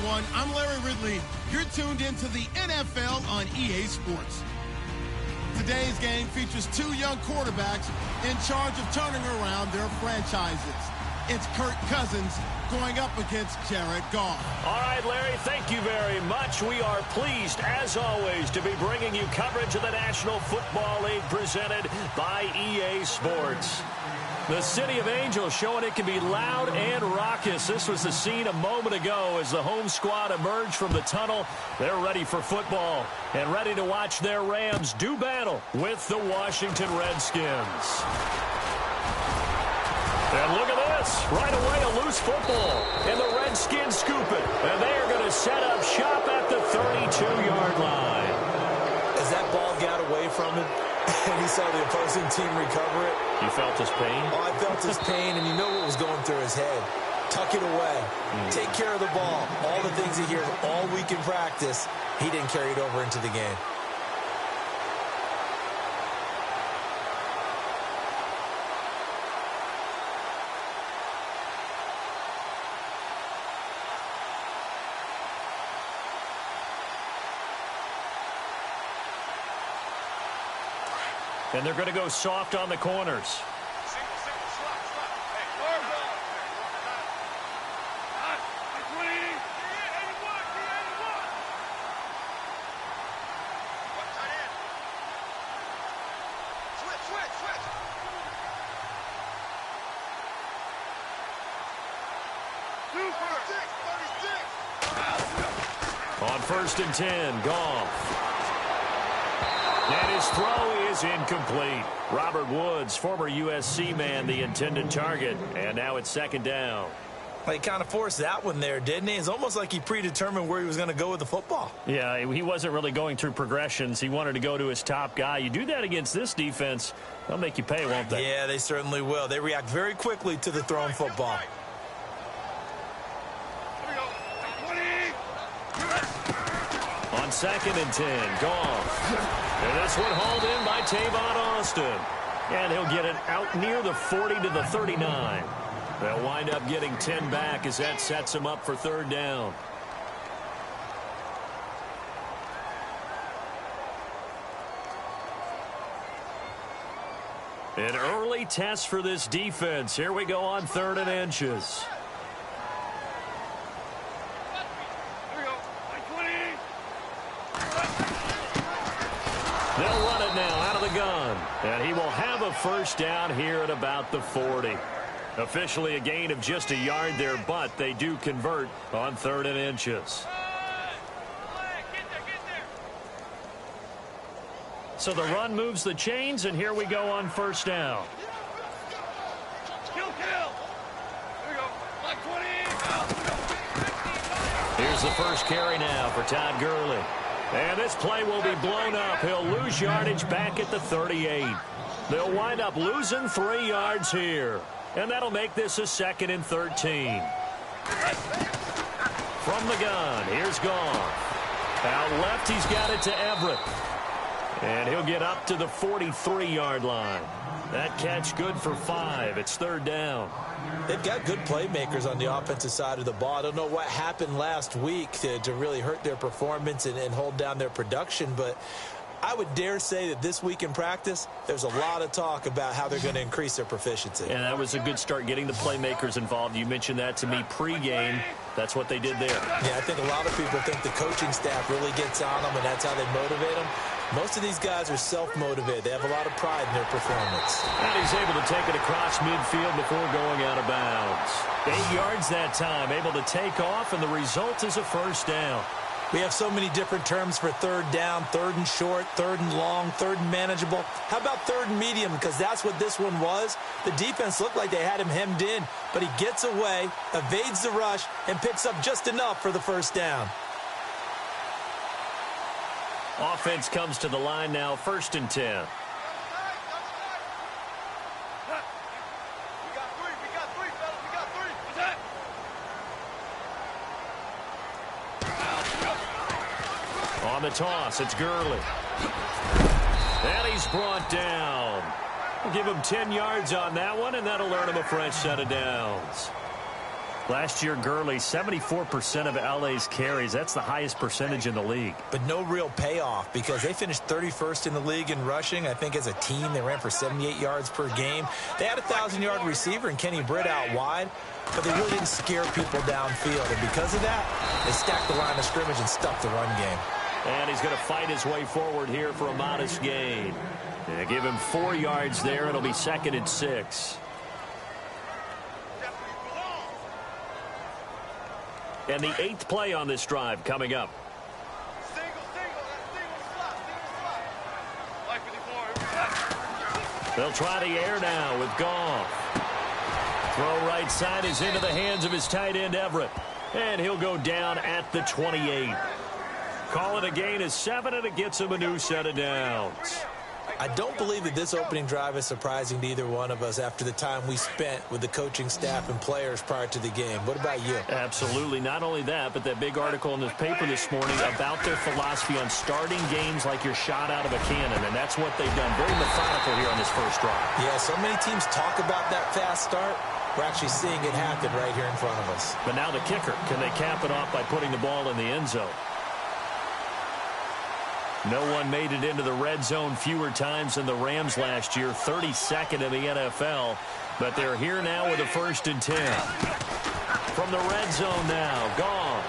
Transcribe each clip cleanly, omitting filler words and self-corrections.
everyone. I'm Larry Ridley. You're tuned into the NFL on EA Sports. Today's game features two young quarterbacks in charge of turning around their franchises. It's Kirk Cousins going up against Jared Goff. All right, Larry, thank you very much. We are pleased, as always, to be bringing you coverage of the National Football League presented by EA Sports. The City of Angels showing it can be loud and raucous. This was the scene a moment ago as the home squad emerged from the tunnel. They're ready for football and ready to watch their Rams do battle with the Washington Redskins. And look at this. Right away, a loose football. And the Redskins scoop it. And they are going to set up shop at the 32-yard line. As that ball got away from him, and he saw the opposing team recover it. You felt his pain? Oh, I felt his pain, and you know what was going through his head. Tuck it away. Take care of the ball. All the things he hears all week in practice, he didn't carry it over into the game. And they're going to go soft on the corners. On 1st and 10, Goff. And his throw is incomplete. Robert Woods, former USC man, the intended target. And now it's 2nd down. Well, he kind of forced that one there, didn't he? It's almost like he predetermined where he was going to go with the football. Yeah, he wasn't really going through progressions. He wanted to go to his top guy. You do that against this defense, they'll make you pay, won't they? Yeah, they certainly will. They react very quickly to the thrown football. On 2nd and 10, Goff. And this one hauled in by Tavon Austin. And he'll get it out near the 40 to the 39. They'll wind up getting 10 back as that sets them up for 3rd down. An early test for this defense. Here we go on 3rd and inches. They'll run it now out of the gun. And he will have a 1st down here at about the 40. Officially a gain of just a yard there, but they do convert on 3rd and inches. So the run moves the chains, and here we go on 1st down. Here's the first carry now for Todd Gurley. And this play will be blown up. He'll lose yardage back at the 38. They'll wind up losing 3 yards here. And that'll make this a 2nd and 13. From the gun, here's Goff. Out left, he's got it to Everett. And he'll get up to the 43-yard line. That catch good for 5. It's 3rd down. They've got good playmakers on the offensive side of the ball. I don't know what happened last week to really hurt their performance and hold down their production, but I would dare say that this week in practice, there's a lot of talk about how they're going to increase their proficiency. And that was a good start, getting the playmakers involved. You mentioned that to me pregame. That's what they did there. Yeah, I think a lot of people think the coaching staff really gets on them, and that's how they motivate them. Most of these guys are self-motivated. They have a lot of pride in their performance. And he's able to take it across midfield before going out of bounds. 8 yards that time, able to take off, and the result is a 1st down. We have so many different terms for 3rd down, 3rd and short, 3rd and long, 3rd and manageable. How about 3rd and medium? Because that's what this one was. The defense looked like they had him hemmed in, but he gets away, evades the rush, and picks up just enough for the 1st down. Offense comes to the line now, 1st and 10. On the toss, it's Gurley. And he's brought down. We'll give him 10 yards on that one, and that'll earn him a fresh set of downs. Last year, Gurley, 74% of LA's carries. That's the highest percentage in the league. But no real payoff because they finished 31st in the league in rushing. I think as a team, they ran for 78 yards per game. They had a 1,000-yard receiver in Kenny Britt out wide, but they really didn't scare people downfield. And because of that, they stacked the line of scrimmage and stuffed the run game. And he's going to fight his way forward here for a modest gain. They give him 4 yards there. It'll be 2nd and 6. And the 8th play on this drive coming up. They'll try the air now with Goff. Throw right side is into the hands of his tight end, Everett. And he'll go down at the 28. Call it a gain of 7, and it gets him a new set of downs. I don't believe that this opening drive is surprising to either one of us after the time we spent with the coaching staff and players prior to the game. What about you? Absolutely. Not only that, but that big article in the paper this morning about their philosophy on starting games like you're shot out of a cannon, and that's what they've done. Very methodical here on this first drive. Yeah, so many teams talk about that fast start. We're actually seeing it happen right here in front of us. But now the kicker. Can they cap it off by putting the ball in the end zone? No one made it into the red zone fewer times than the Rams last year, 32nd in the NFL. But they're here now with a 1st and 10. From the red zone now, Goff.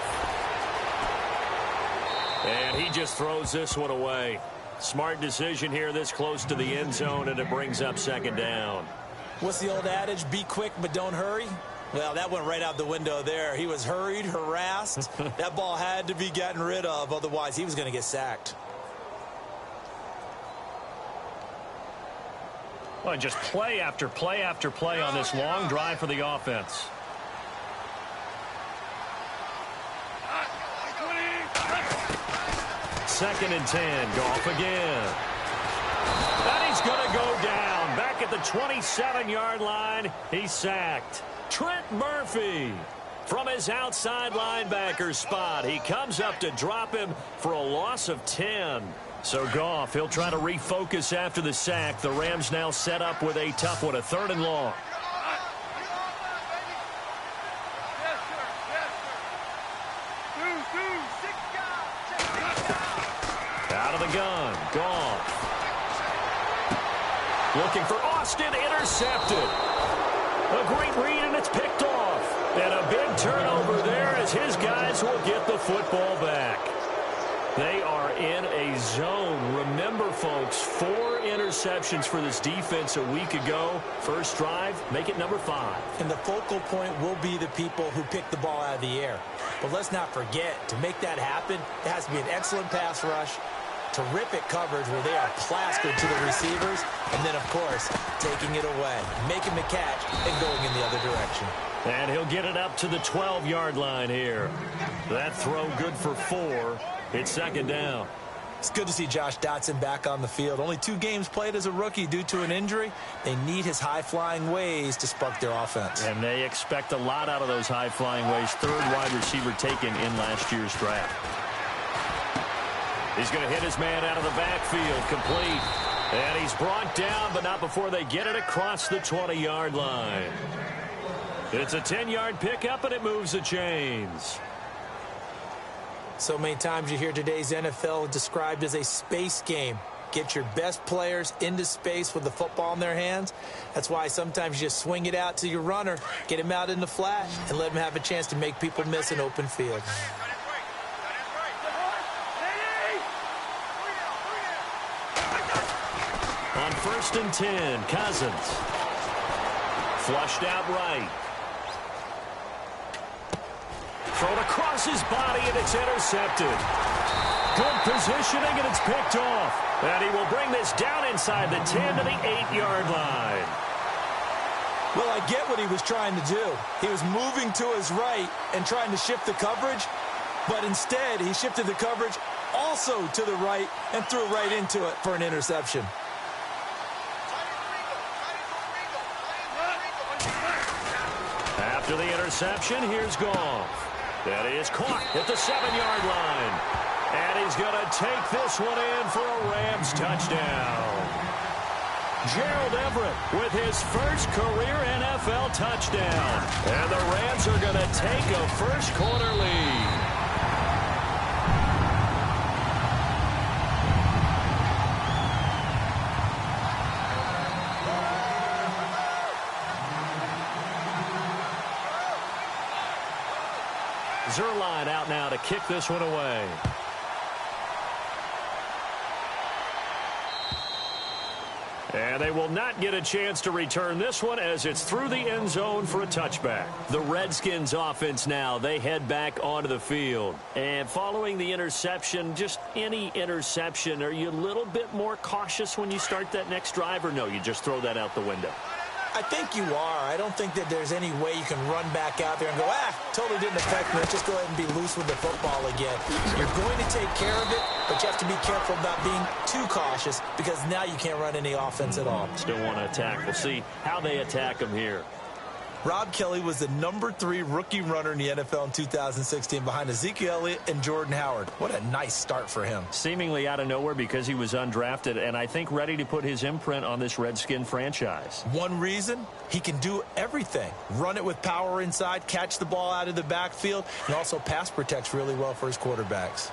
And he just throws this one away. Smart decision here this close to the end zone, and it brings up 2nd down. What's the old adage? Be quick, but don't hurry. Well, that went right out the window there. He was hurried, harassed. That ball had to be gotten rid of, otherwise he was going to get sacked. Well, just play after play after play on this long drive for the offense. Second and 10. Goff again. And he's going to go down. Back at the 27-yard line. He's sacked. Trent Murphy from his outside linebacker spot. He comes up to drop him for a loss of 10. So Goff, he'll try to refocus after the sack. The Rams now set up with a tough one, a 3rd and long. Out of the gun, Goff. Looking for Austin, intercepted. A great read, and it's picked off. And a big turnover there as his guys will get the football back. They are in a zone. Remember, folks, 4 interceptions for this defense a week ago. First drive, make it number 5. And the focal point will be the people who pick the ball out of the air. But let's not forget, to make that happen, it has to be an excellent pass rush, terrific coverage where they are plastered to the receivers, and then, of course, taking it away, making the catch, and going in the other direction. And he'll get it up to the 12-yard line here. That throw good for 4. It's 2nd down. It's good to see Josh Dotson back on the field. Only 2 games played as a rookie due to an injury. They need his high-flying ways to spark their offense. And they expect a lot out of those high-flying ways. 3rd wide receiver taken in last year's draft. He's going to hit his man out of the backfield, complete. And he's brought down, but not before they get it across the 20-yard line. It's a 10-yard pickup, and it moves the chains. So many times you hear today's NFL described as a space game. Get your best players into space with the football in their hands. That's why sometimes you just swing it out to your runner, get him out in the flat, and let him have a chance to make people miss an open field. On 1st and 10, Cousins. Flushed out right. Thrown across his body, and it's intercepted. Good positioning, and it's picked off. And he will bring this down inside the 10 to the 8-yard line. Well, I get what he was trying to do. He was moving to his right and trying to shift the coverage, but instead he shifted the coverage also to the right and threw right into it for an interception. After the interception, here's Goff. That is caught at the 7-yard line. And he's going to take this one in for a Rams touchdown. Gerald Everett with his first career NFL touchdown. And the Rams are going to take a first-quarter lead. Zerline out now to kick this one away. And they will not get a chance to return this one as it's through the end zone for a touchback. The Redskins offense now, they head back onto the field. And following the interception, just any interception, are you a little bit more cautious when you start that next drive, or no, you just throw that out the window? I think you are. I don't think that there's any way you can run back out there and go, totally didn't affect me. Let's just go ahead and be loose with the football again. You're going to take care of it, but you have to be careful about being too cautious because now you can't run any offense at all. Still want to attack. We'll see how they attack them here. Rob Kelly was the #3 rookie runner in the NFL in 2016 behind Ezekiel Elliott and Jordan Howard. What a nice start for him. Seemingly out of nowhere because he was undrafted, and I think ready to put his imprint on this Redskin franchise. One reason, he can do everything. Run it with power inside, catch the ball out of the backfield, and also pass protects really well for his quarterbacks.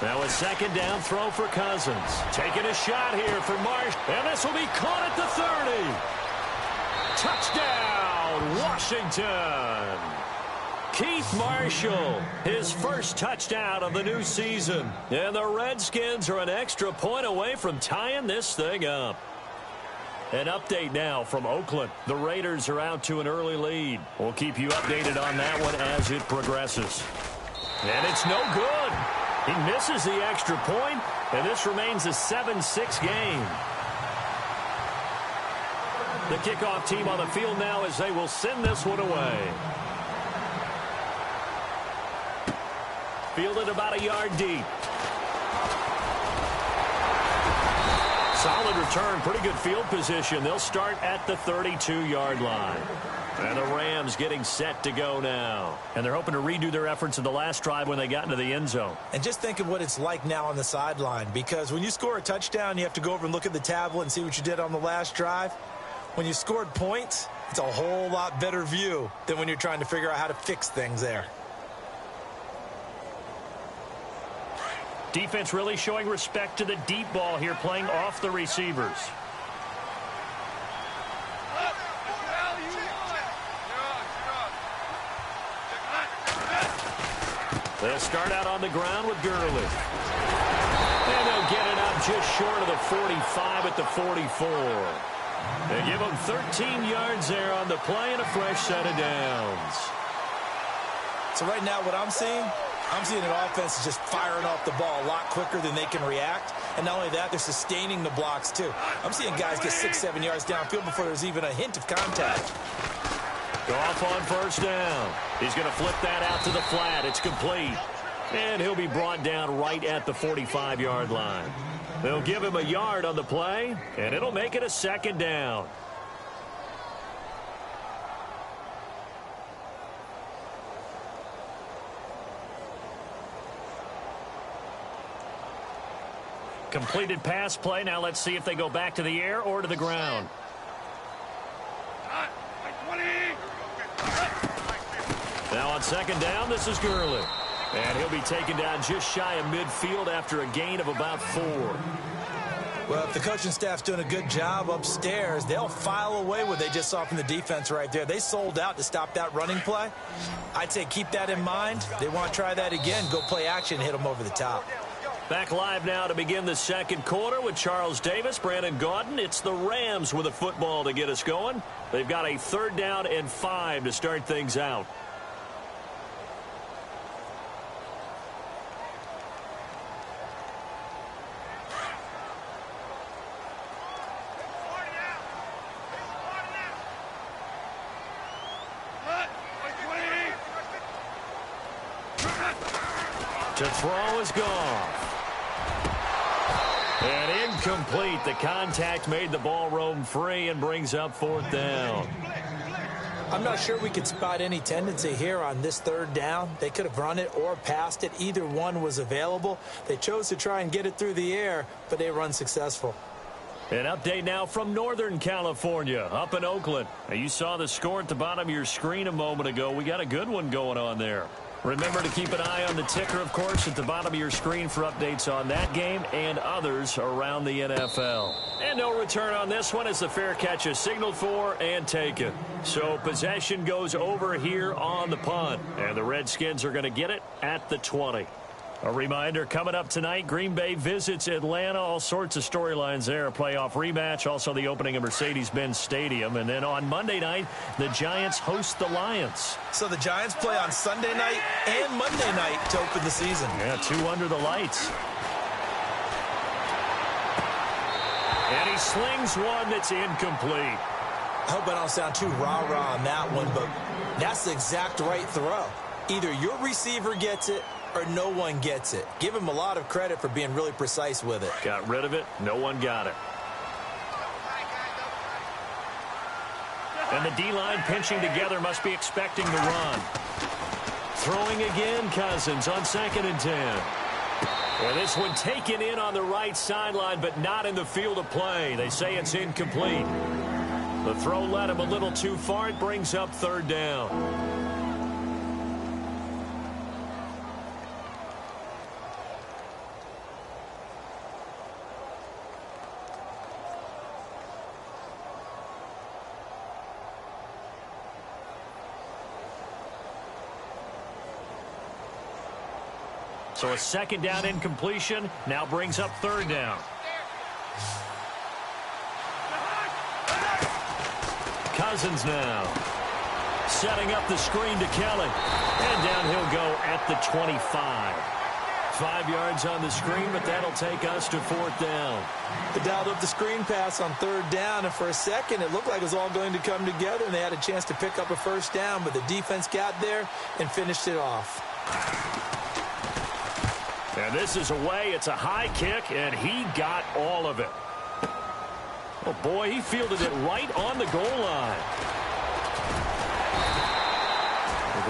Now a second down throw for Cousins. Taking a shot here for Marsh. And this will be caught at the 30. Touchdown, Washington. Keith Marshall, his first touchdown of the new season. And the Redskins are an extra point away from tying this thing up. An update now from Oakland. The Raiders are out to an early lead. We'll keep you updated on that one as it progresses. And it's no good. He misses the extra point, and this remains a 7-6 game. The kickoff team on the field now as they will send this one away. Fielded about a yard deep. Solid return, pretty good field position. They'll start at the 32-yard line. And the Rams getting set to go now. And they're hoping to redo their efforts in the last drive when they got into the end zone. And just think of what it's like now on the sideline, because when you score a touchdown, you have to go over and look at the tablet and see what you did on the last drive. When you scored points, it's a whole lot better view than when you're trying to figure out how to fix things there. Defense really showing respect to the deep ball here, playing off the receivers. They'll start out on the ground with Gurley. And they'll get it up just short of the 45 at the 44. They give them 13 yards there on the play and a fresh set of downs. So right now what I'm seeing an offense is just firing off the ball a lot quicker than they can react. And not only that, they're sustaining the blocks too. I'm seeing guys get 6-7 yards downfield before there's even a hint of contact. Go off on first down. He's going to flip that out to the flat. It's complete. And he'll be brought down right at the 45-yard line. They'll give him a yard on the play, and it'll make it a second down. Completed pass play. Now let's see if they go back to the air or to the ground. Now on second down, this is Gurley. And he'll be taken down just shy of midfield after a gain of about 4. Well, if the coaching staff's doing a good job upstairs, they'll file away what they just saw from the defense right there. They sold out to stop that running play. I'd say keep that in mind. They want to try that again. Go play action, hit them over the top. Back live now to begin the second quarter with Charles Davis, Brandon Gaudin. It's the Rams with a football to get us going. They've got a 3rd down and 5 to start things out. To throw is Goff. And incomplete. The contact made the ball roam free and brings up 4th down. I'm not sure we could spot any tendency here on this third down. They could have run it or passed it. Either one was available. They chose to try and get it through the air, but they were unsuccessful. An update now from Northern California, up in Oakland. Now, you saw the score at the bottom of your screen a moment ago. We got a good one going on there. Remember to keep an eye on the ticker, of course, at the bottom of your screen for updates on that game and others around the NFL. And no return on this one as the fair catch is signaled for and taken. So possession goes over here on the punt, and the Redskins are going to get it at the 20. A reminder, coming up tonight, Green Bay visits Atlanta. All sorts of storylines there. A playoff rematch, also the opening of Mercedes-Benz Stadium. And then on Monday night, the Giants host the Lions. So the Giants play on Sunday night and Monday night to open the season. Yeah, 2 under the lights. And he slings one that's incomplete. I hope I don't sound too rah-rah on that one, but that's the exact right throw. Either your receiver gets it or no one gets it. Give him a lot of credit for being really precise with it. Got rid of it. No one got it. And the D-line pinching together must be expecting the run. Throwing again, Cousins on 2nd and 10. Well, this one taken in on the right sideline, but not in the field of play. They say it's incomplete. The throw led him a little too far. It brings up 3rd down. So a 2nd down incompletion now brings up 3rd down. Cousins now setting up the screen to Kelly. And down he'll go at the 25. 5 yards on the screen, but that'll take us to 4th down. They dialed up the screen pass on 3rd down, and for a second it looked like it was all going to come together, and they had a chance to pick up a 1st down, but the defense got there and finished it off. And this is away. It's a high kick, and he got all of it. Oh, boy, he fielded it right on the goal line.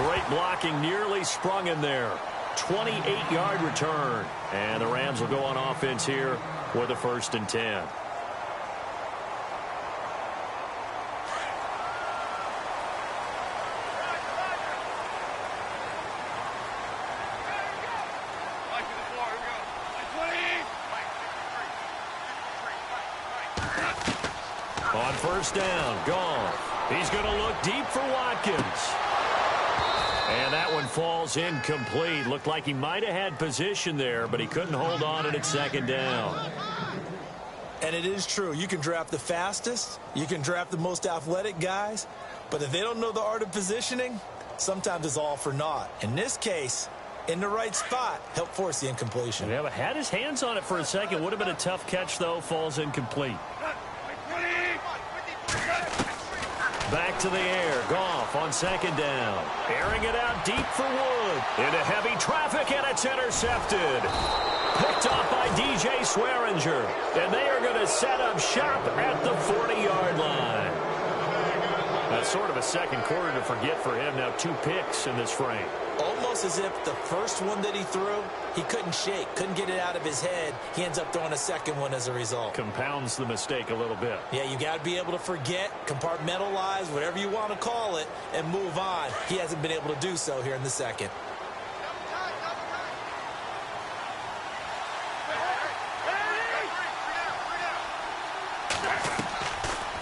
Great blocking, nearly sprung in there. 28-yard return. And the Rams will go on offense here with a 1st and 10. On 1st down, Goff. He's going to look deep for Watkins. And that one falls incomplete. Looked like he might have had position there, but he couldn't hold on it at 2nd down. And it is true. You can draft the fastest. You can draft the most athletic guys. But if they don't know the art of positioning, sometimes it's all for naught. In this case, in the right spot, helped force the incompletion. Yeah, but had his hands on it for a second. Would have been a tough catch, though. Falls incomplete. Back to the air. Goff on 2nd down. Airing it out deep for Wood. Into heavy traffic, and it's intercepted. Picked off by DJ Swearinger. And they are going to set up shop at the 40-yard line. That's sort of a second quarter to forget for him. Now 2 picks in this frame. Almost as if the first one that he threw, he couldn't shake, couldn't get it out of his head. He ends up throwing a second one as a result. Compounds the mistake a little bit. Yeah, you got to be able to forget, compartmentalize, whatever you want to call it, and move on. He hasn't been able to do so here in the second.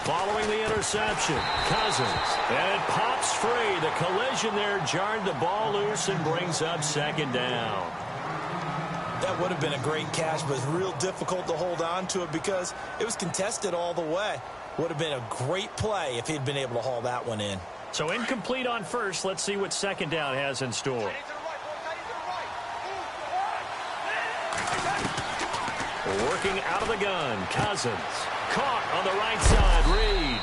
Following the interception, Cousins. And it pops free. The collision there jarred the ball loose and brings up 2nd down. That would have been a great catch, but it's real difficult to hold on to it because it was contested all the way. Would have been a great play if he'd been able to haul that one in. So incomplete on 1st. Let's see what 2nd down has in store. Working out of the gun, Cousins. Caught on the right side, Reed.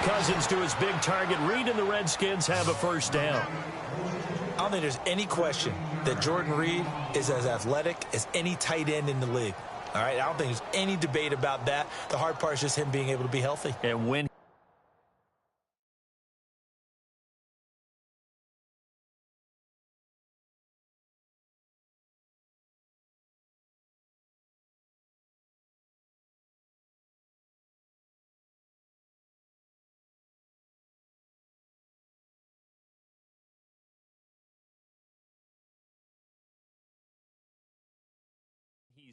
Cousins to his big target. Reed and the Redskins have a 1st down. I don't think there's any question that Jordan Reed is as athletic as any tight end in the league. All right, I don't think there's any debate about that. The hard part is just him being able to be healthy. And when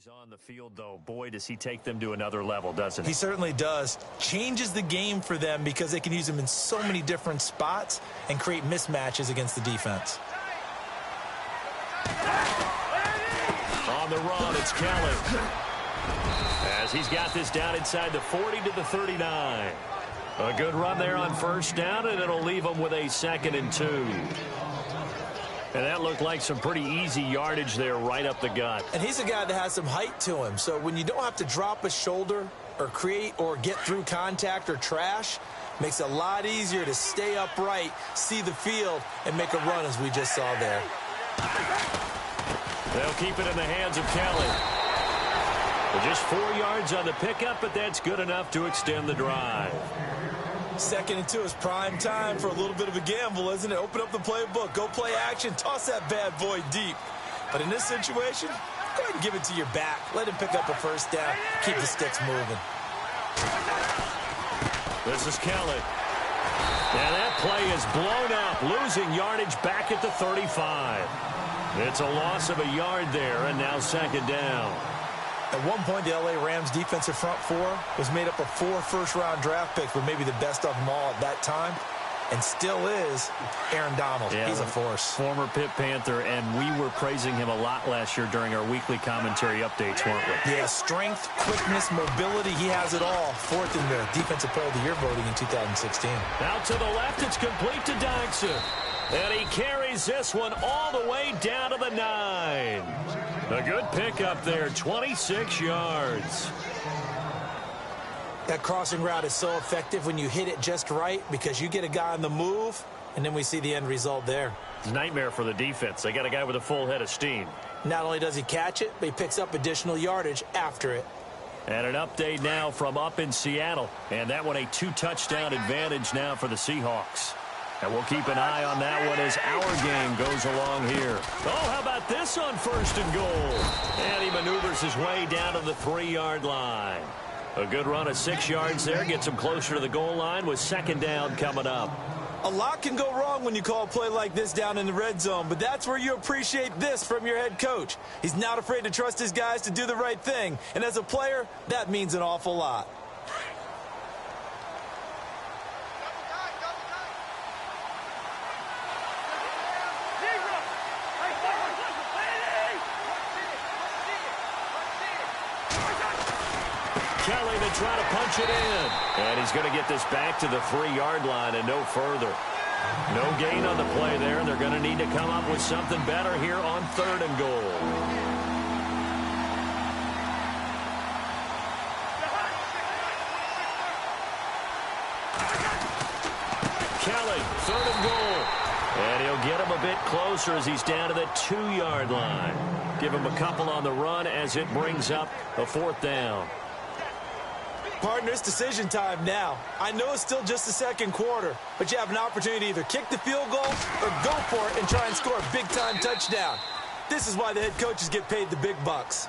He's on the field, though. Boy, does he take them to another level, doesn't he? He certainly does. Changes the game for them because they can use him in so many different spots and create mismatches against the defense. On the run, it's Kelly. As he's got this down inside the 40 to the 39. A good run there on first down, and it'll leave him with a 2nd and 2. And that looked like some pretty easy yardage there right up the gut. And he's a guy that has some height to him. So when you don't have to drop a shoulder or create or get through contact or trash, makes it a lot easier to stay upright, see the field, and make a run as we just saw there. They'll keep it in the hands of Kelly. Just 4 yards on the pickup, but that's good enough to extend the drive. 2nd and 2 is prime time for a little bit of a gamble, isn't it? Open up the playbook, go play action, toss that bad boy deep. But in this situation, go ahead and give it to your back. Let him pick up a first down. Keep the sticks moving. This is Kelly. And that play is blown up, losing yardage back at the 35. It's a loss of a yard there, and now 2nd down. At one point, the L.A. Rams defensive front 4 was made up of 4 first-round draft picks, but maybe the best of them all at that time, and still is Aaron Donald. Yeah, he's a force. Former Pitt Panther, and we were praising him a lot last year during our weekly commentary updates, weren't we? Yeah, strength, quickness, mobility, he has it all. 4th in the Defensive Player of the Year voting in 2016. Out to the left, it's complete to Dodson. And he carries this one all the way down to the 9. A good pickup there, 26 yards. That crossing route is so effective when you hit it just right because you get a guy on the move, and then we see the end result there. It's a nightmare for the defense. They got a guy with a full head of steam. Not only does he catch it, but he picks up additional yardage after it. And an update now from up in Seattle. And that one a 2-touchdown advantage now for the Seahawks. And we'll keep an eye on that one as our game goes along here. Oh, how about this on 1st and goal? And he maneuvers his way down to the 3-yard line. A good run of 6 yards there. Gets him closer to the goal line with 2nd down coming up. A lot can go wrong when you call a play like this down in the red zone, but that's where you appreciate this from your head coach. He's not afraid to trust his guys to do the right thing. And as a player, that means an awful lot. Kelly to try to punch it in. And he's going to get this back to the 3-yard line and no further. No gain on the play there. They're going to need to come up with something better here on 3rd and goal. Kelly, 3rd and goal. And he'll get him a bit closer as he's down to the 2-yard line. Give him a couple on the run as it brings up a 4th down. Partner, it's decision time now. I know it's still just the 2nd quarter, but you have an opportunity to either kick the field goal or go for it and try and score a big-time touchdown. This is why the head coaches get paid the big bucks.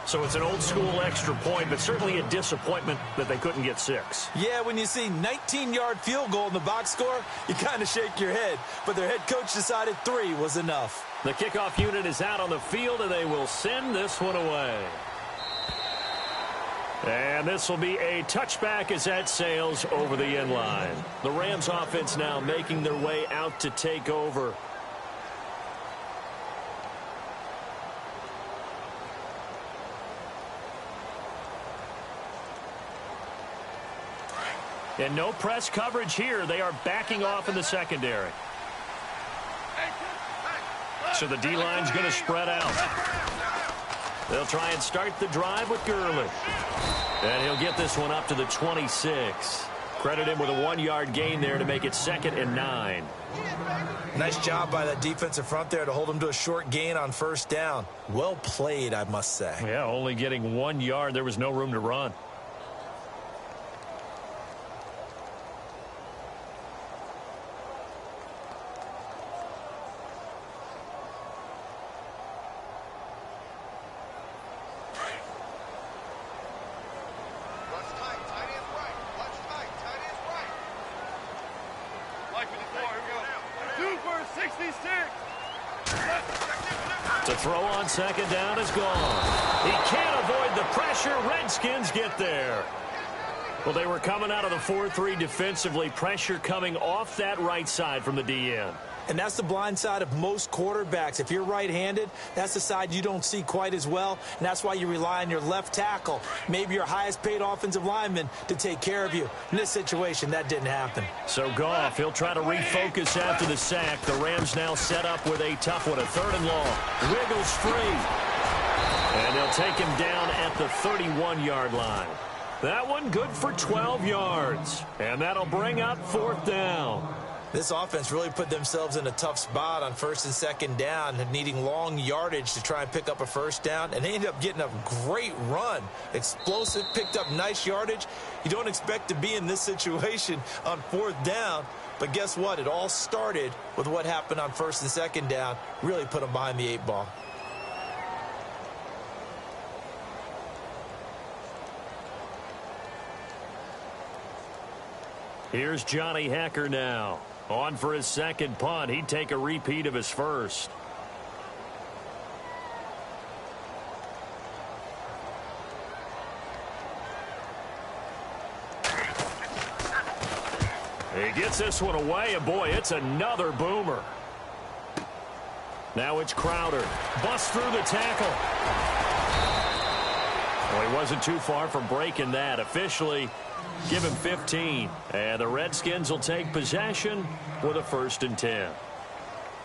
So it's an old-school extra point, but certainly a disappointment that they couldn't get 6. Yeah, when you see 19-yard field goal in the box score, you kind of shake your head. But their head coach decided 3 was enough. The kickoff unit is out on the field, and they will send this one away. And this will be a touchback as that sails over the end line. The Rams offense now making their way out to take over. And no press coverage here. They are backing off in the secondary. So the D-line's going to spread out. They'll try and start the drive with Gurley. And he'll get this one up to the 26. Credit him with a 1-yard gain there to make it 2nd and 9. Nice job by that defensive front there to hold him to a short gain on 1st down. Well played, I must say. Yeah, only getting 1 yard. There was no room to run. To throw on second down is gone. He can't avoid the pressure. Redskins get there. Well, they were coming out of the 4-3 defensively. Pressure coming off that right side from the DN. And that's the blind side of most quarterbacks. If you're right-handed, that's the side you don't see quite as well, and that's why you rely on your left tackle, maybe your highest-paid offensive lineman, to take care of you. In this situation, that didn't happen. So Goff, he'll try to refocus after the sack. The Rams now set up with a tough one, a 3rd and long. Wiggles free. And they'll take him down at the 31-yard line. That one good for 12 yards. And that'll bring up 4th down. This offense really put themselves in a tough spot on 1st and 2nd down, needing long yardage to try and pick up a 1st down, and they ended up getting a great run. Explosive, picked up nice yardage. You don't expect to be in this situation on 4th down, but guess what? It all started with what happened on 1st and 2nd down. Really put them behind the 8 ball. Here's Johnny Hacker now. On for his 2nd punt. He'd take a repeat of his 1st. He gets this one away, and boy, it's another boomer. Now it's Crowder. Busts through the tackle. Well, he wasn't too far from breaking that. Officially, give him 15. And the Redskins will take possession with a 1st and 10.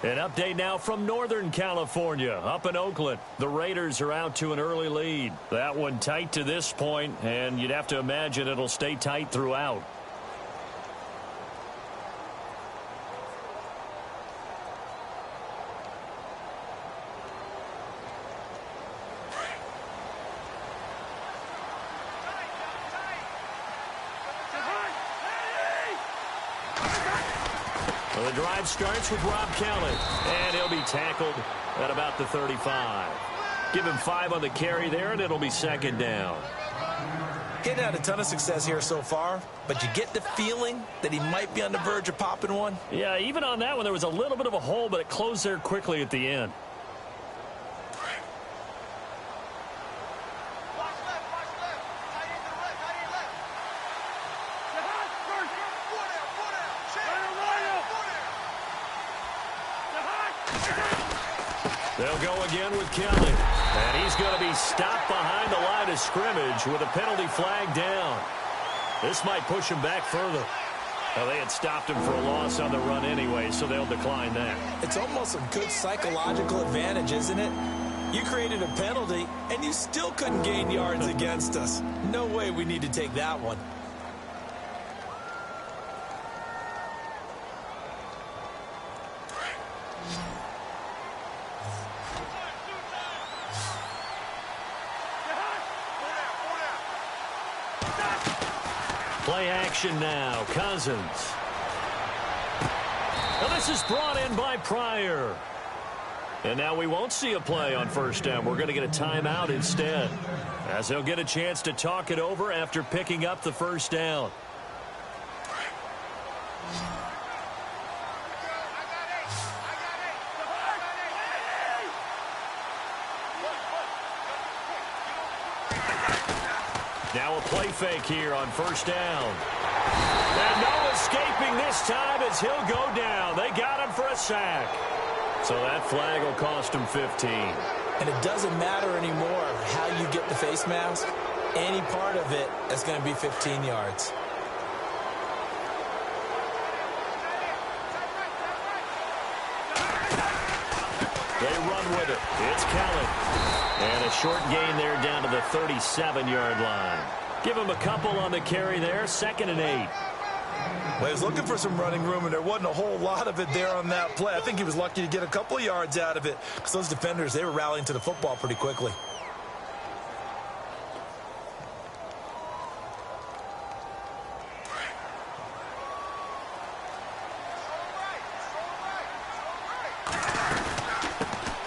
An update now from Northern California. Up in Oakland, the Raiders are out to an early lead. That one tight to this point, and you'd have to imagine it'll stay tight throughout. Well, the drive starts with Rob Kelly, and he'll be tackled at about the 35. Give him 5 on the carry there, and it'll be 2nd down. Getting had a ton of success here so far, but you get the feeling that he might be on the verge of popping one. Yeah, even on that one, there was a little bit of a hole, but it closed there quickly at the end. They'll go again with Kelly. And he's going to be stopped behind the line of scrimmage with a penalty flag down. This might push him back further. Well, they had stopped him for a loss on the run anyway, so they'll decline that. It's almost a good psychological advantage, isn't it? You created a penalty, and you still couldn't gain yards against us. No way we need to take that one. Play action now. Cousins. Now this is brought in by Pryor. And now we won't see a play on 1st down. We're going to get a timeout instead, as they'll get a chance to talk it over after picking up the 1st down. Now a play fake here on 1st down. And no escaping this time as he'll go down. They got him for a sack. So that flag will cost him 15. And it doesn't matter anymore how you get the face mask. Any part of it is going to be 15 yards. They run with it. It's Kelly. And a short gain there down to the 37-yard line. Give him a couple on the carry there. 2nd and 8. Well, he was looking for some running room, and there wasn't a whole lot of it there on that play. I think he was lucky to get a couple of yards out of it, because those defenders, they were rallying to the football pretty quickly.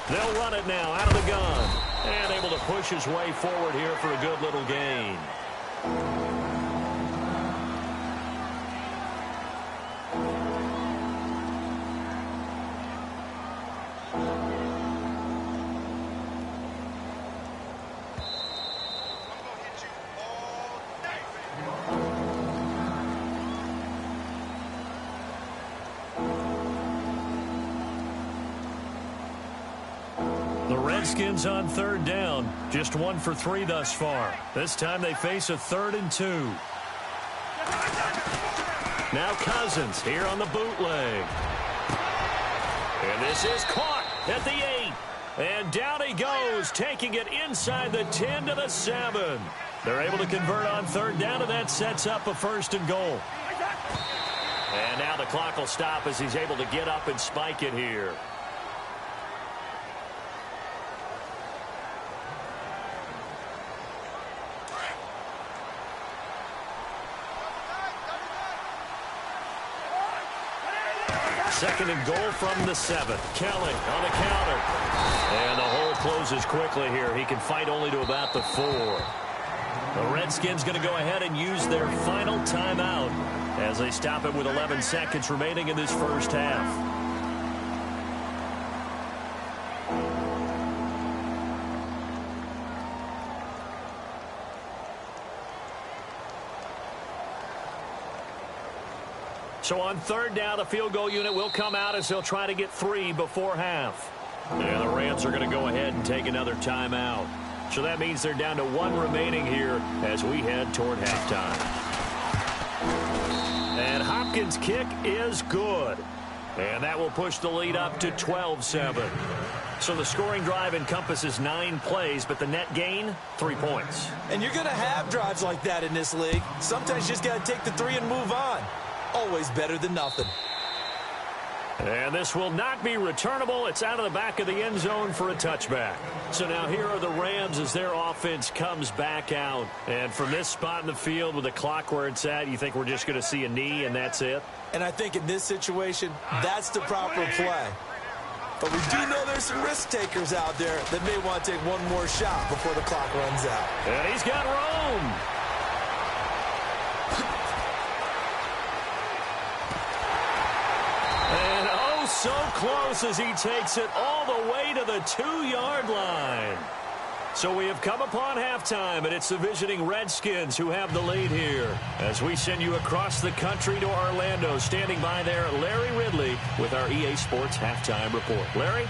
They'll run it now out of the gun. And able to push his way forward here for a good little gain. The Redskins on third down, just 1 for 3 thus far. This time they face a 3rd and 2. Now Cousins here on the bootleg. And this is caught at the 8. And down he goes, taking it inside the 10 to the 7. They're able to convert on third down, and that sets up a 1st and goal. And now the clock will stop as he's able to get up and spike it here. Second and goal from the 7. Kelly on the counter. And the hole closes quickly here. He can fight only to about the 4. The Redskins going to go ahead and use their final timeout as they stop it with 11 seconds remaining in this first half. So on third down, the field goal unit will come out as they'll try to get 3 before half. And the Rams are going to go ahead and take another timeout. So that means they're down to 1 remaining here as we head toward halftime. And Hopkins' kick is good. And that will push the lead up to 12-7. So the scoring drive encompasses 9 plays, but the net gain, 3 points. And you're going to have drives like that in this league. Sometimes you just got to take the 3 and move on. Always better than nothing. And this will not be returnable. It's out of the back of the end zone for a touchback. So now here are the Rams as their offense comes back out. And from this spot in the field with the clock where it's at, you think we're just going to see a knee and that's it? And I think in this situation, that's the proper play. But we do know there's some risk takers out there that may want to take one more shot before the clock runs out. And he's got room. So close as he takes it all the way to the 2-yard line. So we have come upon halftime, and it's the visiting Redskins who have the lead here. As we send you across the country to Orlando, standing by there, Larry Ridley with our EA Sports Halftime Report. Larry?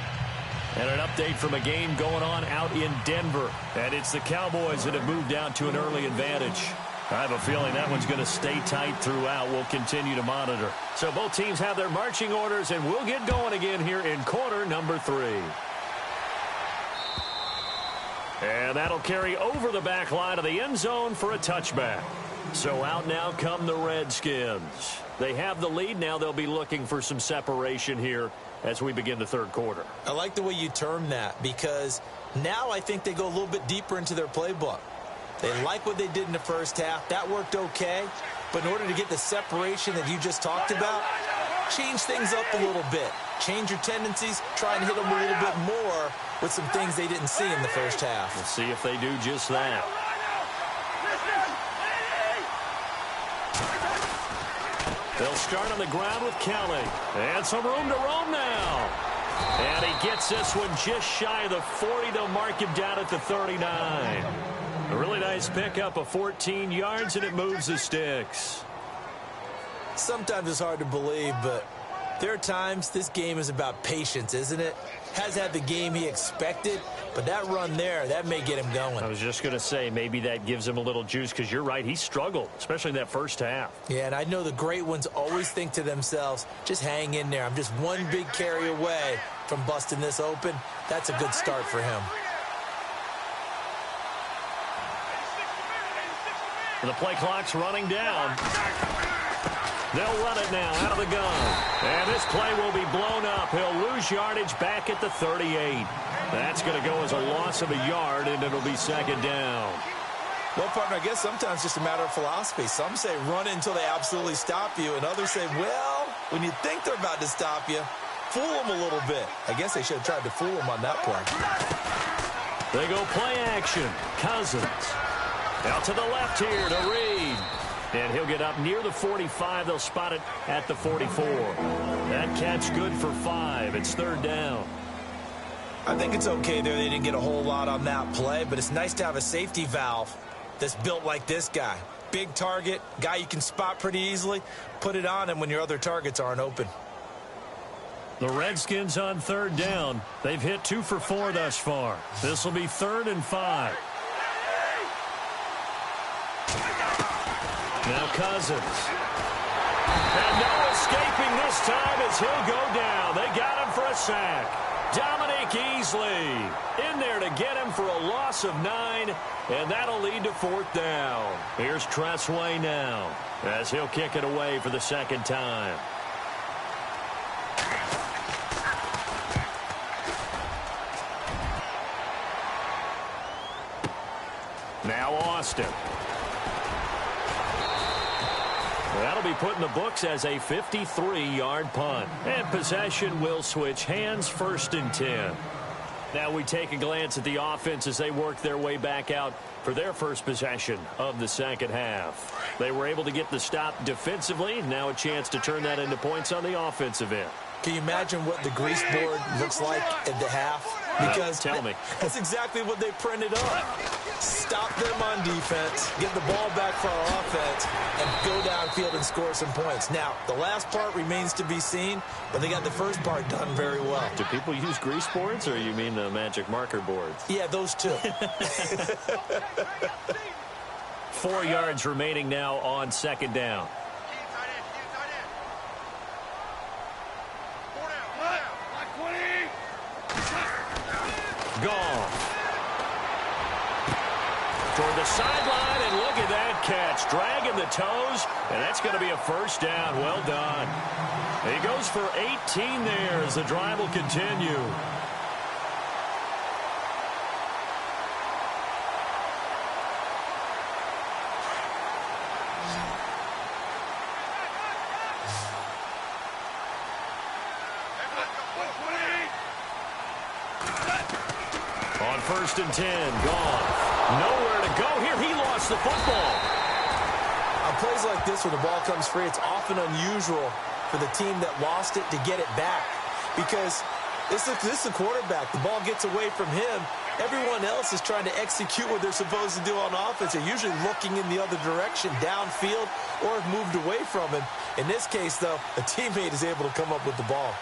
And an update from a game going on out in Denver. And it's the Cowboys that have moved out to an early advantage. I have a feeling that one's going to stay tight throughout. We'll continue to monitor. So both teams have their marching orders, and we'll get going again here in quarter number 3. And that'll carry over the back line of the end zone for a touchback. So out now come the Redskins. They have the lead. Now they'll be looking for some separation here as we begin the third quarter. I like the way you term that, because now I think they go a little bit deeper into their playbook. They like what they did in the first half. That worked okay. But in order to get the separation that you just talked about, change things up a little bit. Change your tendencies. Try and hit them a little bit more with some things they didn't see in the first half. We'll see if they do just that. They'll start on the ground with Kelly. And some room to roam now. And he gets this one just shy of the 40 to mark him down at the 39. A really nice pickup of 14 yards, and it moves the sticks. Sometimes it's hard to believe, but there are times this game is about patience, isn't it? Has had the game he expected, but that run there, that may get him going. I was just going to say, maybe that gives him a little juice, because you're right, he struggled, especially in that first half. Yeah, and I know the great ones always think to themselves, just hang in there. I'm just one big carry away from busting this open. That's a good start for him. The play clock's running down. They'll run it now out of the gun. And this play will be blown up. He'll lose yardage back at the 38. That's going to go as a loss of a yard, and it'll be second down. Well, partner, I guess sometimes it's just a matter of philosophy. Some say run it until they absolutely stop you, and others say, well, when you think they're about to stop you, fool them a little bit. I guess they should have tried to fool them on that play. They go play action. Cousins. Out to the left here to Reed. And he'll get up near the 45. They'll spot it at the 44. That catch good for 5. It's third down. I think it's okay there. They didn't get a whole lot on that play, but it's nice to have a safety valve that's built like this guy. big target, guy you can spot pretty easily. Put it on him when your other targets aren't open. The Redskins on third down. They've hit 2 for 4 thus far. This will be 3rd and 5. Now Cousins. And no escaping this time as he'll go down. They got him for a sack. Dominique Easley in there to get him for a loss of 9, and that'll lead to 4th down. Here's Tressway now as he'll kick it away for the 2nd time. Now Austin. That'll be put in the books as a 53-yard punt. And possession will switch hands, 1st and 10. Now we take a glance at the offense as they work their way back out for their first possession of the 2nd half. They were able to get the stop defensively. Now a chance to turn that into points on the offensive end. Can you imagine what the grease board looks like at the half? Because tell me. That's exactly what they printed up. Stop them on defense, get the ball back for our offense, and go downfield and score some points. Now, the last part remains to be seen, but they got the first part done very well. Do people use grease boards, or you mean the magic marker boards? Yeah, those two. 4 yards remaining now on 2nd down. Gone. Toward the sideline, and look at that catch. Dragging the toes, and that's going to be a 1st down. Well done. He goes for 18 there as the drive will continue. On 1st and 10, gone. Nowhere to go here. He lost the football. On plays like this where the ball comes free, it's often unusual for the team that lost it to get it back. Because this is a quarterback. The ball gets away from him. Everyone else is trying to execute what they're supposed to do on offense. They're usually looking in the other direction, downfield, or have moved away from him. In this case, though, a teammate is able to come up with the ball.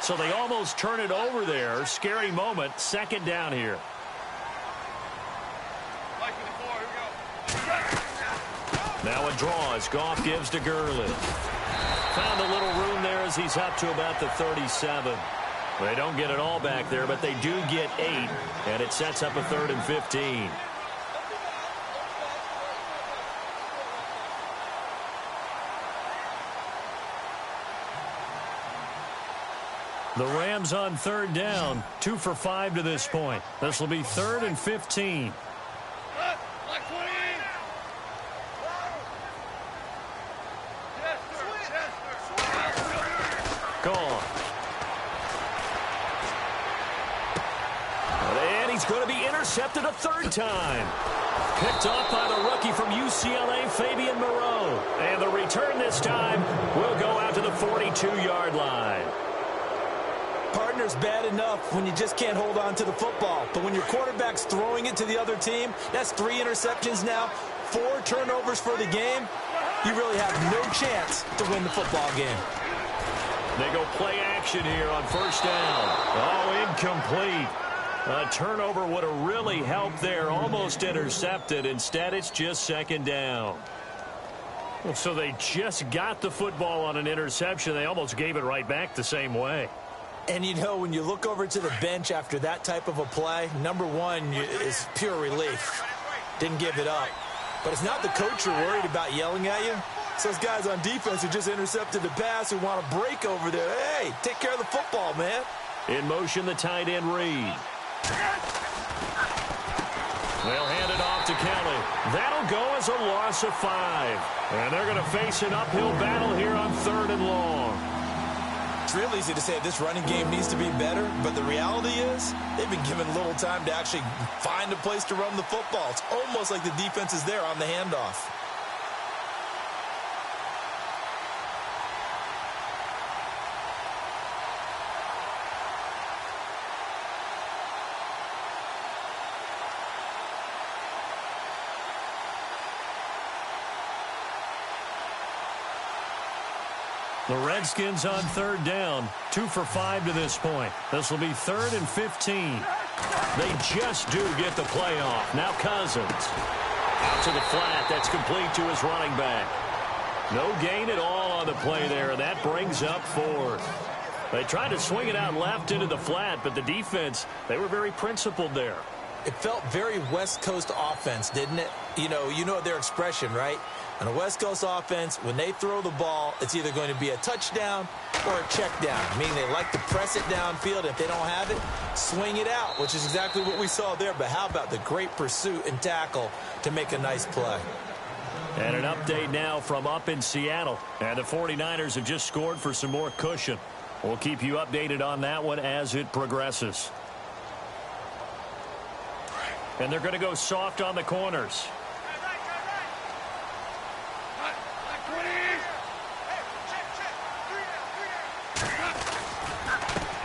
So they almost turn it over there. Scary moment. 2nd down here. Now a draw as Goff gives to Gurley. Found a little room there as he's up to about the 37. They don't get it all back there, but they do get 8, and it sets up a 3rd and 15. The Rams on 3rd down, 2 for 5 to this point. This will be 3rd and 15. Gone. And he's going to be intercepted a 3rd time. Picked off by the rookie from UCLA, Fabian Moreau. And the return this time will go out to the 42-yard line. Partner's bad enough when you just can't hold on to the football. But when your quarterback's throwing it to the other team, that's 3 interceptions now, 4 turnovers for the game. You really have no chance to win the football game. They go play action here on 1st down. Oh, incomplete. A turnover would have really helped there. Almost intercepted. Instead, it's just 2nd down. So they just got the football on an interception. They almost gave it right back the same way. And, you know, when you look over to the bench after that type of a play, number one is pure relief. Didn't give it up. But it's not the coach you're worried about yelling at you. It's those guys on defense who just intercepted the pass who want to break over there. Hey, take care of the football, man. In motion, the tight end Reed. They'll hand it off to Kelly. That'll go as a loss of 5. And they're going to face an uphill battle here on 3rd and long. It's real easy to say this running game needs to be better, but the reality is they've been given little time to actually find a place to run the football. It's almost like the defense is there on the handoff. The Redskins on third down, 2 for 5 to this point. This will be 3rd and 15. They just do get the play off. Now Cousins. Out to the flat. That's complete to his running back. No gain at all on the play there. That brings up 4th. They tried to swing it out left into the flat, but the defense, they were very principled there. It felt very West Coast offense, didn't it? You know their expression, right? On a West Coast offense, when they throw the ball, it's either going to be a touchdown or a check down, meaning they like to press it downfield. If they don't have it, swing it out, which is exactly what we saw there. But how about the great pursuit and tackle to make a nice play? And an update now from up in Seattle. And the 49ers have just scored for some more cushion. We'll keep you updated on that one as it progresses. And they're going to go soft on the corners.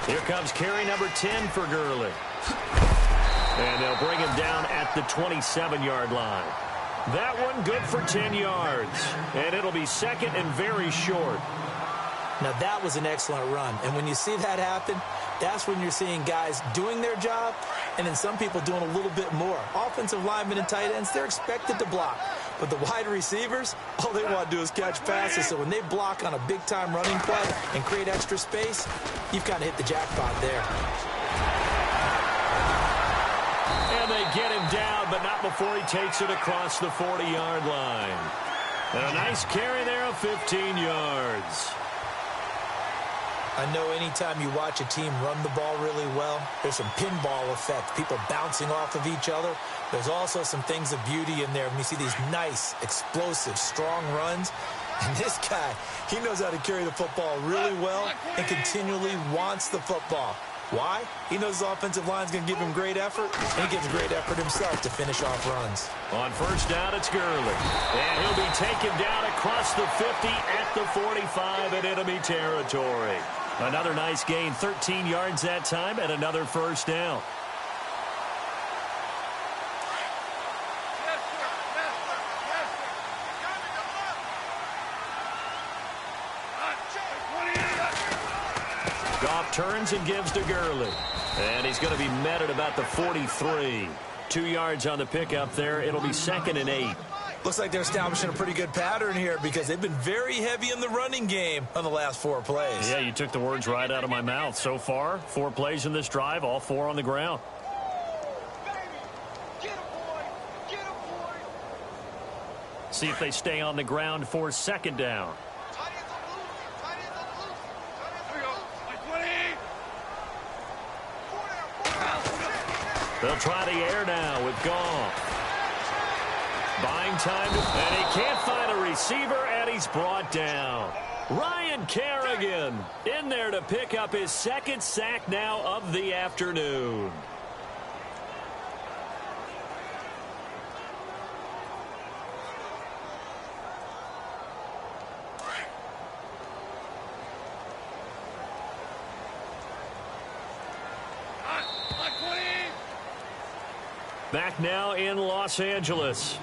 Here comes carry number 10 for Gurley. And they'll bring him down at the 27-yard line. That one good for 10 yards. And it'll be 2nd and very short. Now, that was an excellent run. And when you see that happen, that's when you're seeing guys doing their job and then some people doing a little bit more. Offensive linemen and tight ends, they're expected to block. But the wide receivers, all they want to do is catch passes. So when they block on a big-time running play and create extra space, you've kind of hit the jackpot there. And they get him down, but not before he takes it across the 40-yard line. And a nice carry there of 15 yards. I know anytime you watch a team run the ball really well, there's some pinball effect, people bouncing off of each other. There's also some things of beauty in there when you see these nice, explosive, strong runs. And this guy, he knows how to carry the football really well and continually wants the football. Why? He knows his offensive line's going to give him great effort, and he gives great effort himself to finish off runs. On first down, it's Gurley. And he'll be taken down across the 50 at the 45 in enemy territory. Another nice gain, 13 yards that time, and another first down. Goff turns and gives to Gurley. And he's going to be met at about the 43. 2 yards on the pickup there. It'll be 2nd and 8. Looks like they're establishing a pretty good pattern here because they've been very heavy in the running game on the last 4 plays. Yeah, you took the words right out of my mouth. So far, 4 plays in this drive, all 4 on the ground. See if they stay on the ground for 2nd down. They'll try the air now with Goff. Buying time, and he can't find a receiver, and he's brought down. Ryan Kerrigan in there to pick up his 2nd sack now of the afternoon. Back now in Los Angeles.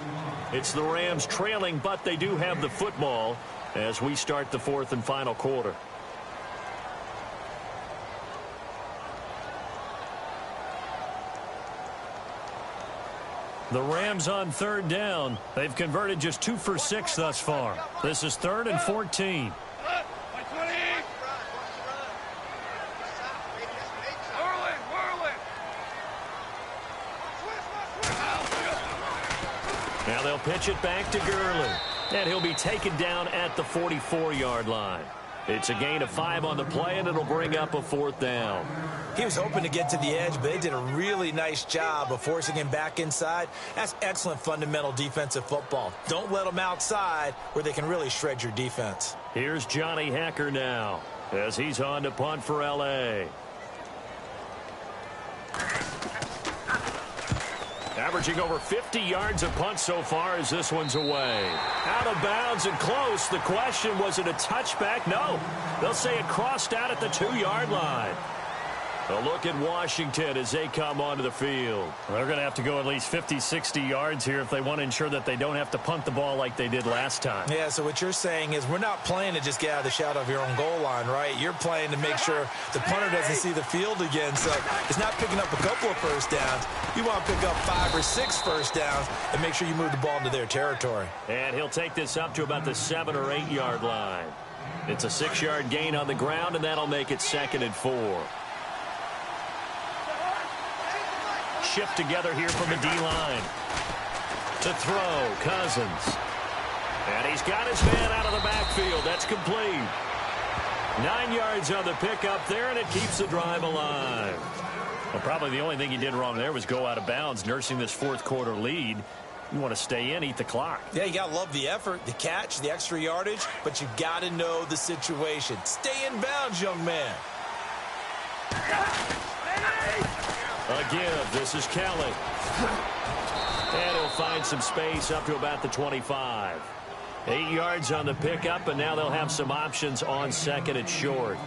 It's the Rams trailing, but they do have the football as we start the 4th and final quarter. The Rams on 3rd down. They've converted just 2 for 6 thus far. This is 3rd and 14. Now they'll pitch it back to Gurley. And he'll be taken down at the 44-yard line. It's a gain of 5 on the play, and it'll bring up a 4th down. He was hoping to get to the edge, but they did a really nice job of forcing him back inside. That's excellent fundamental defensive football. Don't let them outside where they can really shred your defense. Here's Johnny Hacker now as he's on to punt for L.A. Averaging over 50 yards a punt so far as this one's away. Out of bounds and close. The question, was it a touchback? No. They'll say it crossed out at the 2-yard line. A look at Washington as they come onto the field. They're going to have to go at least 50, 60 yards here if they want to ensure that they don't have to punt the ball like they did last time. Yeah, so what you're saying is we're not playing to just get out of the shadow of your own goal line, right? You're playing to make sure the punter doesn't see the field again. So it's not picking up a couple of first downs. You want to pick up 5 or 6 first downs and make sure you move the ball into their territory. And he'll take this up to about the 7 or 8 yard line. It's a 6-yard gain on the ground, and that'll make it 2nd and 4. Shift together here from the D-line. To throw, Cousins. And he's got his man out of the backfield. That's complete. 9 yards on the pickup there, and it keeps the drive alive. Well, probably the only thing he did wrong there was go out of bounds, nursing this fourth-quarter lead. You want to stay in, eat the clock. Yeah, you got to love the effort, the catch, the extra yardage, but you got to know the situation. Stay in bounds, young man. A give. This is Kelly. And he'll find some space up to about the 25. 8 yards on the pickup, and now they'll have some options on 2nd and short.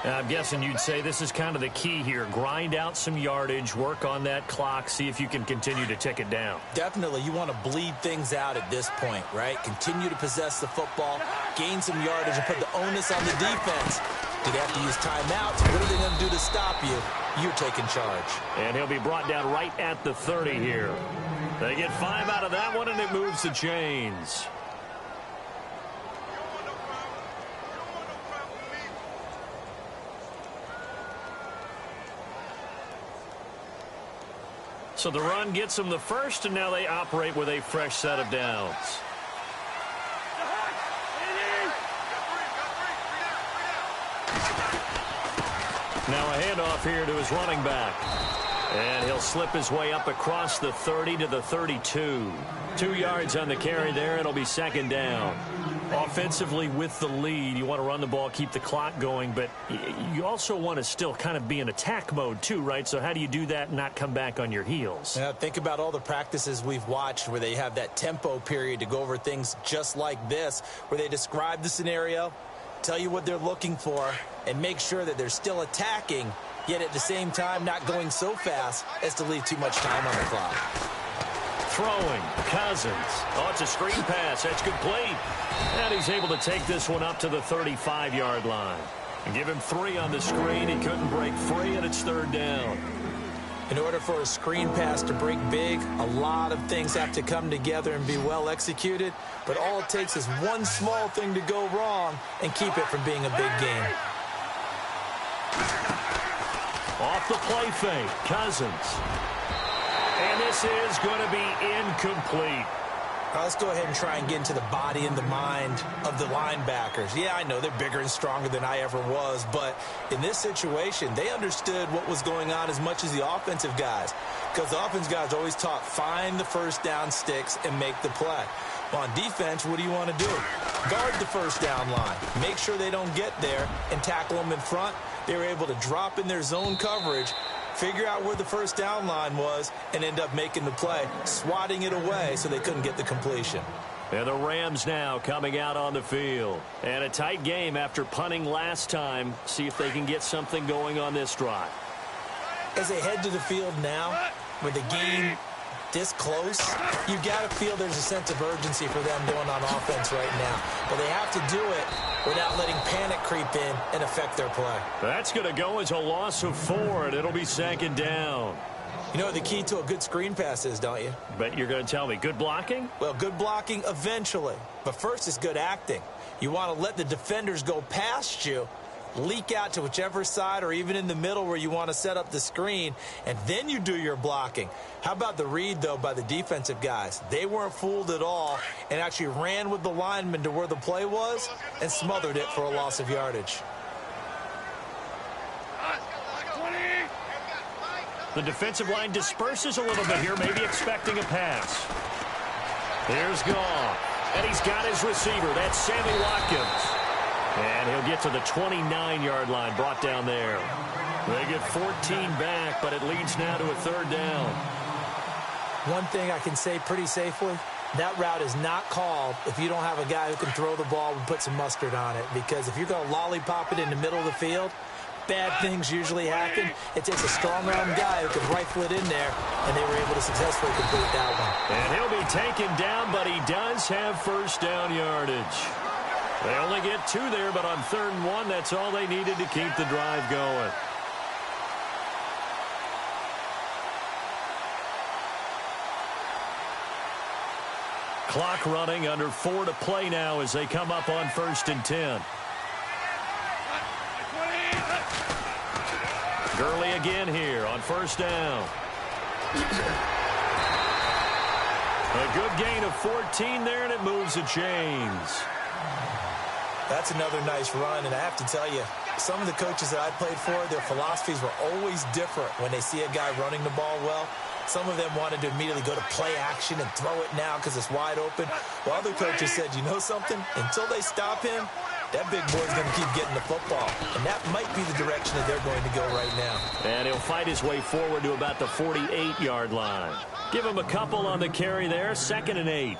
I'm guessing you'd say this is kind of the key here. Grind out some yardage, work on that clock, see if you can continue to tick it down. Definitely, you want to bleed things out at this point, right? Continue to possess the football, gain some yardage, and put the onus on the defense. Do they have to use timeouts? What are they going to do to stop you? You're taking charge. And he'll be brought down right at the 30 here. They get 5 out of that one, and it moves the chains. So the run gets them the first, and now they operate with a fresh set of downs. Now a handoff here to his running back. And he'll slip his way up across the 30 to the 32. 2 yards on the carry there. It'll be 2nd down. Offensively with the lead, you want to run the ball, keep the clock going, but you also want to still kind of be in attack mode too, right? So how do you do that and not come back on your heels? Yeah, think about all the practices we've watched where they have that tempo period to go over things just like this, where they describe the scenario, tell you what they're looking for, and make sure that they're still attacking, yet at the same time not going so fast as to leave too much time on the clock. Throwing, Cousins. Oh, it's a screen pass. That's complete. And he's able to take this one up to the 35-yard line. And give him 3 on the screen. He couldn't break free, and it's 3rd down. In order for a screen pass to break big, a lot of things have to come together and be well executed. But all it takes is one small thing to go wrong and keep it from being a big game. Off the play fake, Cousins. And this is going to be incomplete. Let's go ahead and try and get into the body and the mind of the linebackers. Yeah, I know they're bigger and stronger than I ever was, but in this situation, they understood what was going on as much as the offensive guys, because the offensive guys always taught find the first down sticks and make the play. Well, on defense, what do you want to do? Guard the first down line. Make sure they don't get there and tackle them in front. They were able to drop in their zone coverage, figure out where the first down line was, and end up making the play, swatting it away so they couldn't get the completion. And the Rams now coming out on the field. And a tight game after punting last time. See if they can get something going on this drive. As they head to the field now, with the game this close, you got to feel there's a sense of urgency for them going on offense right now. But they have to do it without letting panic creep in and affect their play. That's going to go as a loss of 4, and it'll be 2nd down. You know what the key to a good screen pass is, don't you? Bet you're going to tell me. Good blocking? Well, good blocking eventually. But first is good acting. You want to let the defenders go past you, leak out to whichever side or even in the middle where you want to set up the screen, and then you do your blocking. How about the read, though, by the defensive guys? They weren't fooled at all and actually ran with the lineman to where the play was and smothered it for a loss of yardage. The defensive line disperses a little bit here, maybe expecting a pass. Here's Goff, and he's got his receiver. That's Sammy Watkins. And he'll get to the 29-yard line, brought down there. They get 14 back, but it leads now to a 3rd down. One thing I can say pretty safely, that route is not called if you don't have a guy who can throw the ball and put some mustard on it. Because if you're going to lollipop it in the middle of the field, bad things usually happen. It takes a strong-arm guy who can rifle it in there, and they were able to successfully complete that one. And he'll be taken down, but he does have first down yardage. They only get 2 there, but on 3rd and 1, that's all they needed to keep the drive going. Clock running, under 4 to play now as they come up on 1st and 10. Gurley again here on 1st down. A good gain of 14 there, and it moves the chains. That's another nice run, and I have to tell you, some of the coaches that I played for, their philosophies were always different when they see a guy running the ball well. Some of them wanted to immediately go to play action and throw it now because it's wide open. While other coaches said, you know something? Until they stop him, that big boy's going to keep getting the football. And that might be the direction that they're going to go right now. And he'll fight his way forward to about the 48-yard line. Give him a couple on the carry there, 2nd and 8.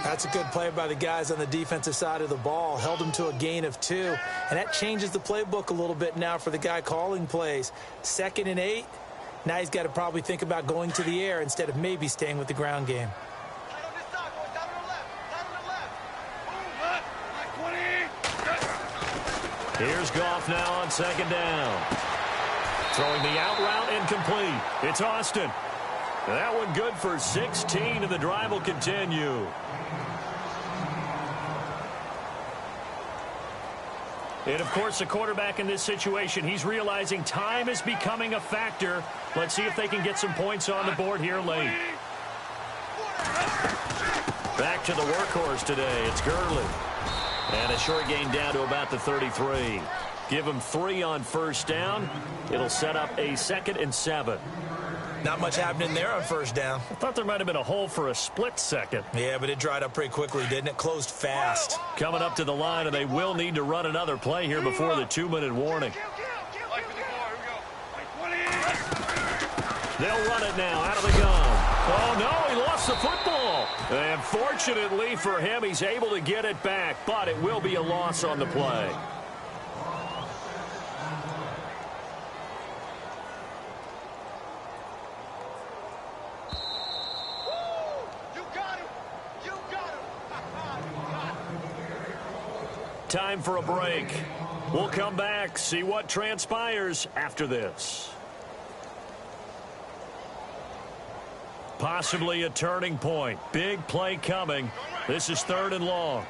That's a good play by the guys on the defensive side of the ball. Held him to a gain of 2. And that changes the playbook a little bit now for the guy calling plays. 2nd and 8. Now he's got to probably think about going to the air instead of maybe staying with the ground game. Here's Goff now on 2nd down. Throwing the out route incomplete. It's Austin. That one good for 16, and the drive will continue. And, of course, the quarterback in this situation, he's realizing time is becoming a factor. Let's see if they can get some points on the board here late. Back to the workhorse today. It's Gurley. And a short gain down to about the 33. Give him 3 on 1st down. It'll set up a 2nd and 7. Not much happening there on 1st down. I thought there might have been a hole for a split second. Yeah, but it dried up pretty quickly, didn't it? Closed fast. Coming up to the line, and they will need to run another play here before the 2-minute warning. They'll run it now out of the gun. Oh, no, he lost the football. And fortunately for him, he's able to get it back, but it will be a loss on the play. Time for a break. We'll come back, see what transpires after this. Possibly a turning point. Big play coming. This is 3rd and long.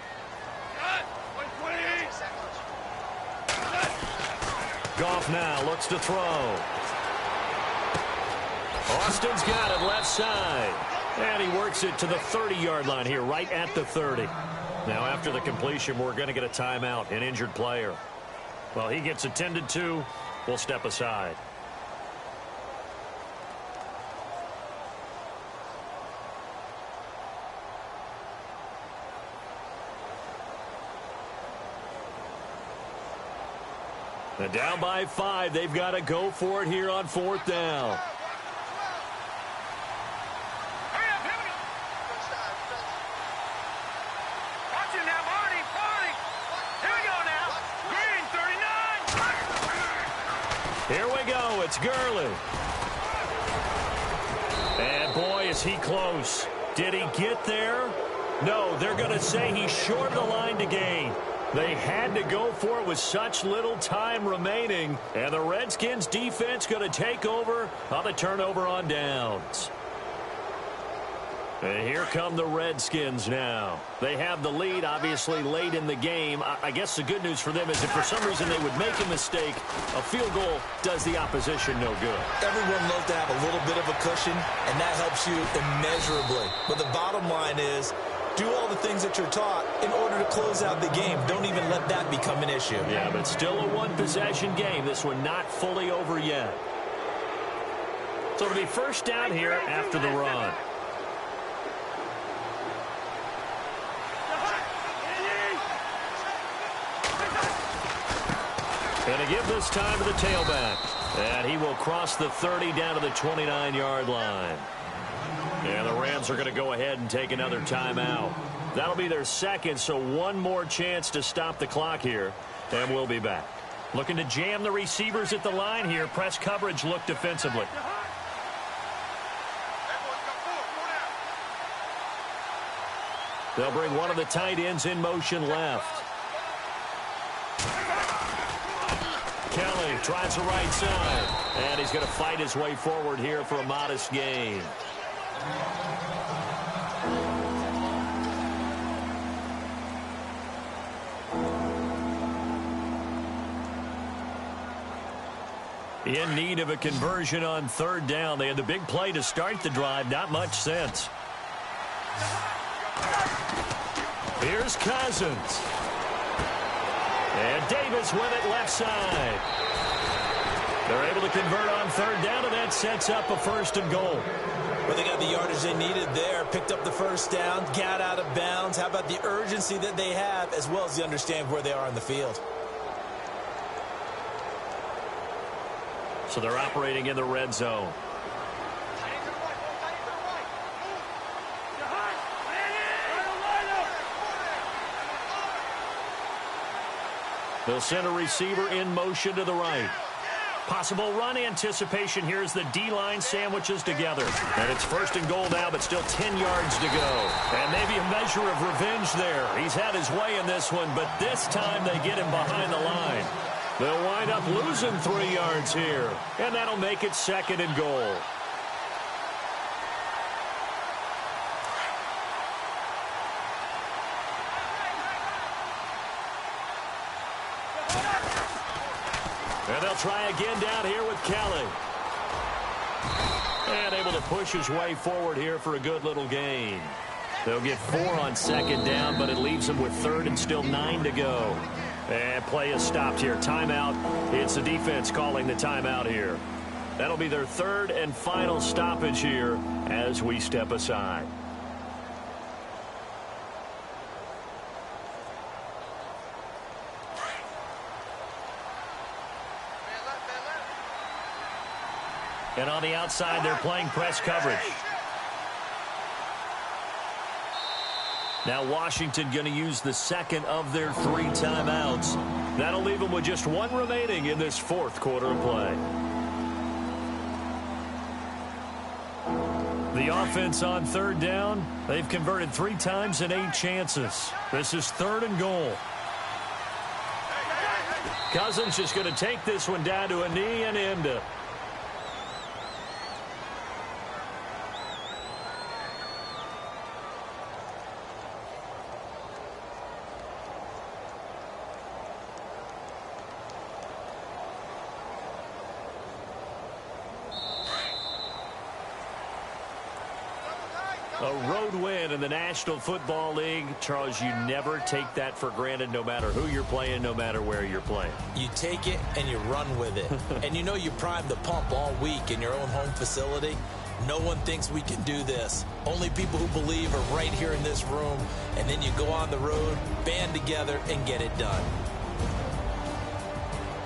Goff now looks to throw. Austin's got it left side. And he works it to the 30-yard line here, right at the 30. Now, after the completion, we're going to get a timeout, an injured player. Well, he gets attended to. We'll step aside. And down by 5, they've got to go for it here on 4th down. Here we go. It's Gurley. And, boy, is he close. Did he get there? No, they're going to say he's short of the line to gain. They had to go for it with such little time remaining. And the Redskins defense going to take over on the turnover on downs. And here come the Redskins now. They have the lead, obviously, late in the game. I guess the good news for them is if for some reason they would make a mistake, a field goal does the opposition no good. Everyone loves to have a little bit of a cushion, and that helps you immeasurably. But the bottom line is, do all the things that you're taught in order to close out the game. Don't even let that become an issue. Yeah, but still a one-possession game. This one not fully over yet. So it'll be 1st down here after the run. And to give this time to the tailback. And he will cross the 30 down to the 29-yard line. And the Rams are going to go ahead and take another timeout. That'll be their 2nd, so one more chance to stop the clock here. And we'll be back. Looking to jam the receivers at the line here. Press coverage look defensively. They'll bring one of the tight ends in motion left. Kelly tries the right side. And he's going to fight his way forward here for a modest gain. In need of a conversion on third down. They had the big play to start the drive. Not much sense. Here's Cousins. And Davis with it left side. They're able to convert on third down, and that sets up a 1st and goal. Well, they got the yardage they needed there. Picked up the first down, got out of bounds. How about the urgency that they have, as well as they understand where they are on the field? So they're operating in the red zone. They'll send a receiver in motion to the right. Possible run anticipation here as the D-line sandwiches together. And it's 1st and goal now, but still 10 yards to go. And maybe a measure of revenge there. He's had his way in this one, but this time they get him behind the line. They'll wind up losing 3 yards here, and that'll make it 2nd and goal. And they'll try again down here with Kelly. And able to push his way forward here for a good little gain. They'll get 4 on 2nd down, but it leaves them with 3rd and still 9 to go. And play is stopped here. Timeout. It's the defense calling the timeout here. That'll be their 3rd and final stoppage here as we step aside. And on the outside, they're playing press coverage. Now Washington going to use the 2nd of their 3 timeouts. That'll leave them with just 1 remaining in this 4th quarter of play. The offense on 3rd down, they've converted 3 times in 8 chances. This is 3rd and goal. Cousins just going to take this one down to a knee and end it. A road win in the National Football League. Charles, you never take that for granted no matter who you're playing, no matter where you're playing. You take it and you run with it. And you know you primed the pump all week in your own home facility. No one thinks we can do this. Only people who believe are right here in this room. And then you go on the road, band together, and get it done.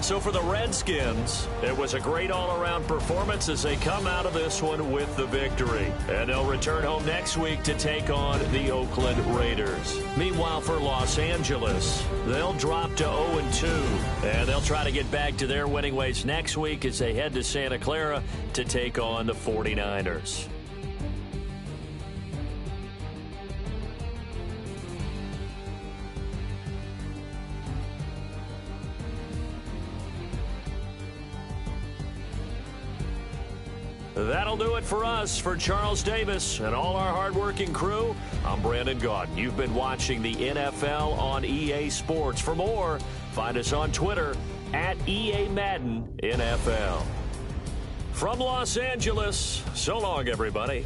So for the Redskins, it was a great all-around performance as they come out of this one with the victory. And they'll return home next week to take on the Oakland Raiders. Meanwhile, for Los Angeles, they'll drop to 0-2. And they'll try to get back to their winning ways next week as they head to Santa Clara to take on the 49ers. That'll do it for us. For Charles Davis and all our hardworking crew, I'm Brandon Gaudin. You've been watching the NFL on EA Sports. For more, find us on Twitter at EA Madden NFL. From Los Angeles, so long, everybody.